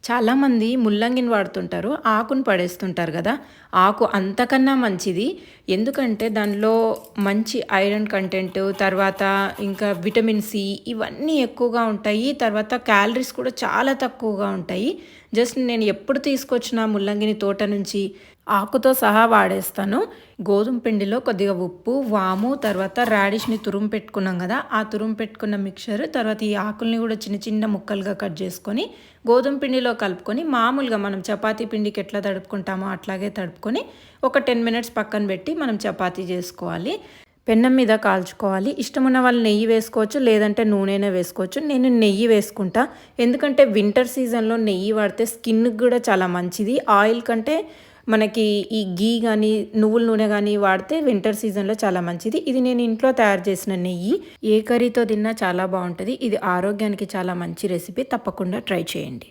చాలామంది ముల్లంగిని వాడుతుంటారు. ఆకుని పడేస్తుంటారు గదా! ఆకు అంతకన్నా మంచిది. ఎందుకంటే దానిలో మంచి ఐరన్ కంటెంట్, తర్వాత ఇంకా విటమిన్ సి ఇవన్నీ ఎక్కువగా ఉంటాయి. తర్వాత క్యాలరీస్ కూడా చాలా తక్కువగా ఉంటాయి. జస్ట్ నేను ఎప్పుడు తీసుకొచ్చిన ముల్లంగిని తోట నుంచి ఆకుతో సహా వాడేస్తాను. గోధుమ పిండిలో కొద్దిగా ఉప్పు, వాము, తర్వాత రాడిష్‌ని తురుము పెట్టుకున్నాం గదా! ఆ తురుము పెట్టుకున్న మిక్చర్, తర్వాత ఈ ఆకుల్ని కూడా చిన్న చిన్న ముక్కలుగా కట్ చేసుకొని, గోధుమ పిండిలో కలుపుకొని మామూలుగా మనం చపాతీ పిండికి ఎట్లా తడుపుకుంటామో అట్లాగే తడుపుకొని ఒక 10 మినిట్స్ పక్కన పెట్టి మనం చపాతీ చేసుకోవాలి. పెన్నం మీద కాల్చుకోవాలి. ఇష్టమున్న వాళ్ళు నెయ్యి వేసుకోవచ్చు, లేదంటే నూనెనే వేసుకోవచ్చు. నేను నెయ్యి వేసుకుంటా. ఎందుకంటే వింటర్ సీజన్‌లో నెయ్యి వాడితే స్కిన్‌కి కూడా చాలా మంచిది. ఆయిల్ కంటే మనకి ఈ ఘీ గానీ, నువ్వుల నూనె గానీ వాడితే వింటర్ సీజన్‌లో చాలా మంచిది. ఇది నేను ఇంట్లో తయారు చేసిన నెయ్యి. ఏ కర్రీతో తిన్నా చాలా బావుంటది. ఇది ఆరోగ్యానికి చాలా మంచి రెసిపీ. తప్పకుండా ట్రై చేయండి.